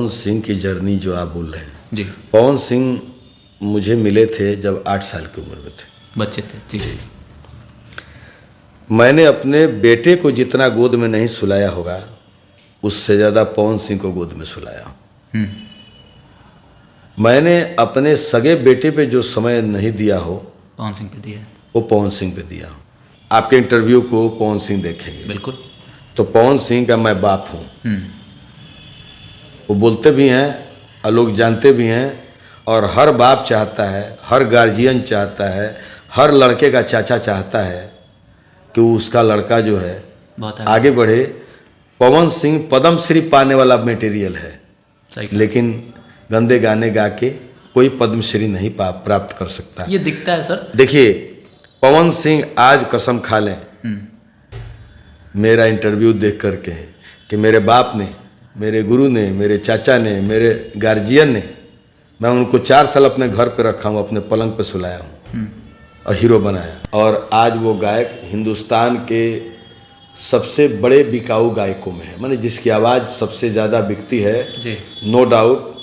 पवन सिंह की जर्नी जो आप बोल रहे हैं जी, पवन सिंह मुझे मिले थे जब 8 साल की उम्र में थे। बच्चे थे जी। मैंने अपने बेटे को जितना गोद में नहीं सुलाया होगा उससे ज़्यादा पवन सिंह को गोद में सुलाया। मैंने अपने सगे बेटे पे जो समय नहीं दिया हो पवन सिंह पे दिया है। वो पवन सिंह पे दिया। आपके इंटरव्यू को पवन सिंह देखेंगे बिल्कुल। तो पवन सिंह का मैं बाप हूँ, वो बोलते भी हैं और लोग जानते भी हैं। और हर बाप चाहता है, हर गार्जियन चाहता है, हर लड़के का चाचा चाहता है कि उसका लड़का जो है बहुत आगे बढ़े। पवन सिंह पद्मश्री पाने वाला मटेरियल है, लेकिन गंदे गाने गा के कोई पद्मश्री नहीं प्राप्त कर सकता। ये दिखता है सर। देखिए पवन सिंह आज कसम खा लें मेरा इंटरव्यू देख करके कि मेरे बाप ने, मेरे गुरु ने, मेरे चाचा ने, मेरे गार्जियन ने, मैं उनको 4 साल अपने घर पे रखा हूँ, अपने पलंग पे सुलाया हूँ और हीरो बनाया। और आज वो गायक हिंदुस्तान के सबसे बड़े बिकाऊ गायकों में है, माने जिसकी आवाज़ सबसे ज़्यादा बिकती है जी। नो डाउट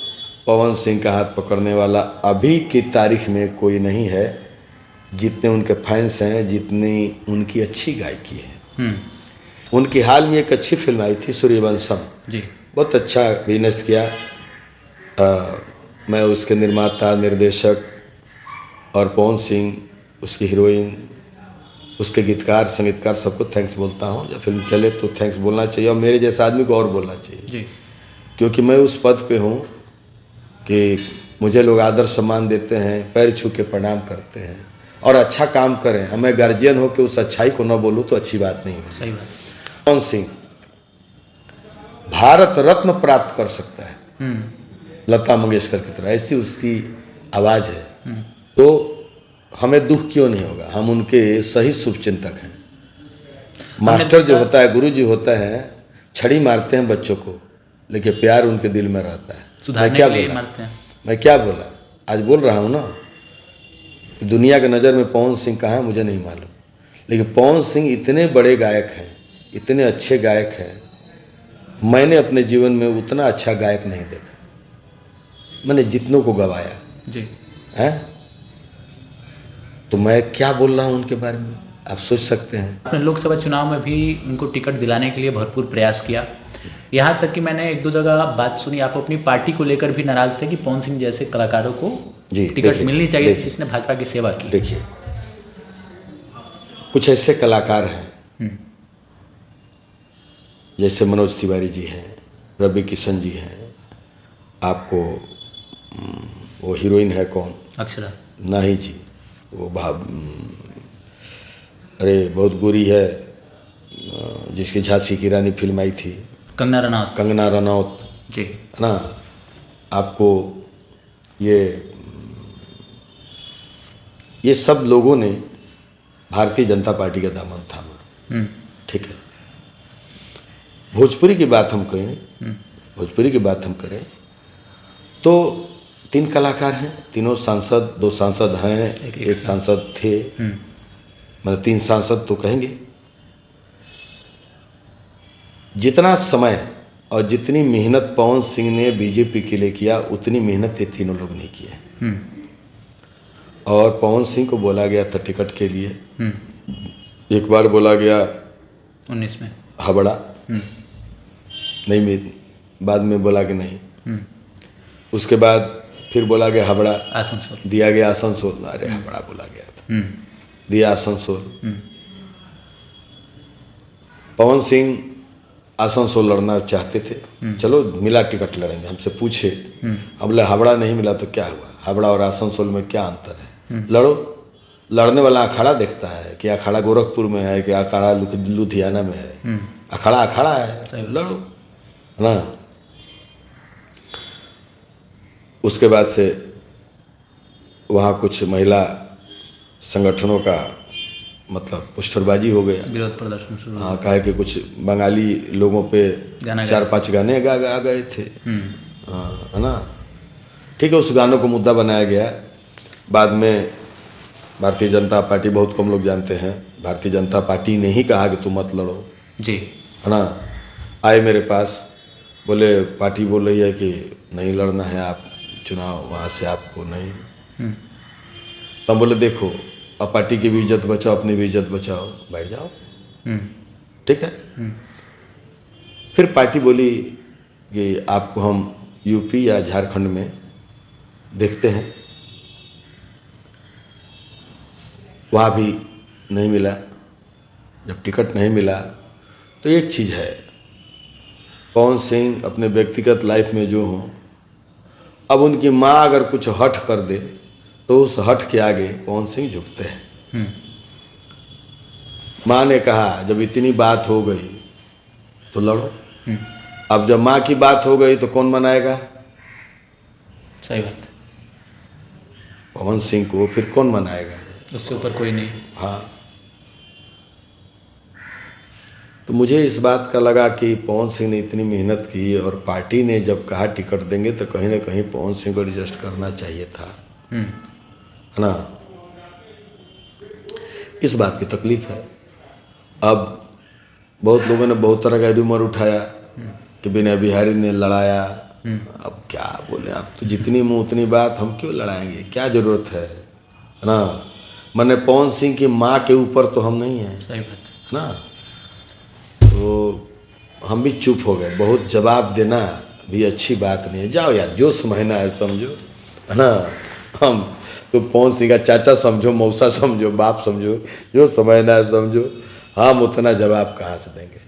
पवन सिंह का हाथ पकड़ने वाला अभी की तारीख में कोई नहीं है। जितने उनके फैंस हैं, जितनी उनकी अच्छी गायकी है। उनकी हाल में एक अच्छी फिल्म आई थी सूर्यवंशम जी, बहुत अच्छा बिजनेस किया। मैं उसके निर्माता, निर्देशक और पवन सिंह, उसकी हीरोइन, उसके गीतकार, संगीतकार सबको थैंक्स बोलता हूँ। जब फिल्म चले तो थैंक्स बोलना चाहिए और मेरे जैसे आदमी को और बोलना चाहिए जी। क्योंकि मैं उस पद पे हूँ कि मुझे लोग आदर सम्मान देते हैं, पैर छू के प्रणाम करते हैं और अच्छा काम करें। हमें गार्जियन हो कि उस अच्छाई को न बोलूँ तो अच्छी बात नहीं है। सही बात। पवन सिंह भारत रत्न प्राप्त कर सकता है लता मंगेशकर की तरह, ऐसी उसकी आवाज़ है। तो हमें दुख क्यों नहीं होगा, हम उनके सही शुभचिंतक हैं। मास्टर जो होता है, गुरु जी होता है, छड़ी मारते हैं बच्चों को, लेकिन प्यार उनके दिल में रहता है। सुधारने के लिए मारते हैं। मैं क्या बोला, आज बोल रहा हूँ ना कि दुनिया की नज़र में पवन सिंह कहाँ है मुझे नहीं मालूम, लेकिन पवन सिंह इतने बड़े गायक हैं, इतने अच्छे गायक हैं। मैंने अपने जीवन में उतना अच्छा गायक नहीं देखा, मैंने जितनों को गवाया जी हैं। तो मैं क्या बोल रहा हूँ उनके बारे में आप सोच सकते हैं। आपने लोकसभा चुनाव में भी उनको टिकट दिलाने के लिए भरपूर प्रयास किया, यहाँ तक कि मैंने 1-2 जगह बात सुनी आप अपनी पार्टी को लेकर भी नाराज थे कि पवन सिंह जैसे कलाकारों को टिकट मिलनी चाहिए जिसने भाजपा की सेवा की। देखिए कुछ ऐसे कलाकार हैं जैसे मनोज तिवारी जी हैं, रवि किशन जी हैं, आपको वो हीरोइन है कौन, अक्षरा नहीं जी, वो अरे बहुत गोरी है जिसकी झांसी की रानी फिल्म आई थी, कंगना रनौत जी, है ना। आपको ये सब लोगों ने भारतीय जनता पार्टी का दामन थामा। ठीक है, भोजपुरी की बात हम करें, भोजपुरी की बात हम करें तो 3 कलाकार हैं, तीनों सांसद, 2 सांसद हैं, एक सांसद थे, मतलब 3 सांसद तो कहेंगे। जितना समय और जितनी मेहनत पवन सिंह ने बीजेपी के लिए किया उतनी मेहनत ये तीनों लोग नहीं किए। और पवन सिंह को बोला गया था टिकट के लिए, एक बार बोला गया 19 में हावड़ा, नहीं, बाद में बोला कि नहीं, उसके बाद फिर बोला गया हावड़ा, आसनसोल दिया गया आसनसोल, अरे हावड़ा बोला गया था, दिया आसनसोल। पवन सिंह आसनसोल लड़ना चाहते थे, चलो मिला टिकट लड़ेंगे, हमसे पूछे, अब बोले हावड़ा नहीं मिला तो क्या हुआ, हावड़ा और आसनसोल में क्या अंतर है, लड़ो। लड़ने वाला अखाड़ा देखता है कि अखाड़ा गोरखपुर में है कि अखाड़ा लुधियाना में है, अखाड़ा अखाड़ा है, लड़ो, है ना। उसके बाद से वहाँ कुछ महिला संगठनों का मतलब पोस्टरबाजी हो गया, विरोध प्रदर्शन शुरू। हाँ, कहा कि कुछ बंगाली लोगों पे 4-5 गाने गा गए थे, है ना। ठीक है, उस गानों को मुद्दा बनाया गया। बाद में भारतीय जनता पार्टी, बहुत कम लोग जानते हैं, भारतीय जनता पार्टी ने ही कहा कि तुम मत लड़ो जी, है ना। आए मेरे पास बोले पार्टी बोल रही है कि नहीं लड़ना है आप चुनाव, वहाँ से आपको नहीं। तब बोले देखो, अब पार्टी की भी इज्जत बचाओ, अपनी भी इज्जत बचाओ, बैठ जाओ, ठीक है। फिर पार्टी बोली कि आपको हम यूपी या झारखंड में देखते हैं। वहाँ भी नहीं मिला। जब टिकट नहीं मिला तो एक चीज़ है, पवन सिंह अपने व्यक्तिगत लाइफ में जो हों, अब उनकी माँ अगर कुछ हठ कर दे तो उस हठ के आगे पवन सिंह झुकते हैं। माँ ने कहा जब इतनी बात हो गई तो लड़ो। अब जब माँ की बात हो गई तो कौन मनाएगा? सही बात। पवन सिंह को फिर कौन मनाएगा? उससे ऊपर कोई नहीं। हाँ, तो मुझे इस बात का लगा कि पवन सिंह ने इतनी मेहनत की और पार्टी ने जब कहा टिकट देंगे तो कहीं ना कहीं पवन सिंह को एडजस्ट करना चाहिए था, है ना। इस बात की तकलीफ है। अब बहुत लोगों ने बहुत तरह का र्यूमर उठाया कि विनय बिहारी ने लड़ाया। अब क्या बोले, आप तो जितनी मुँह उतनी बात, हम क्यों लड़ाएंगे, क्या ज़रूरत है ना। मैंने पवन सिंह की माँ के ऊपर तो हम नहीं हैं, सही बात है ना। तो हम भी चुप हो गए। बहुत जवाब देना भी अच्छी बात नहीं है। जाओ यार, जो समझना है समझो, है ना। हम तो पवन सिंह का चाचा समझो, मौसा समझो, बाप समझो, जो समझना है समझो। हम उतना जवाब कहाँ से देंगे।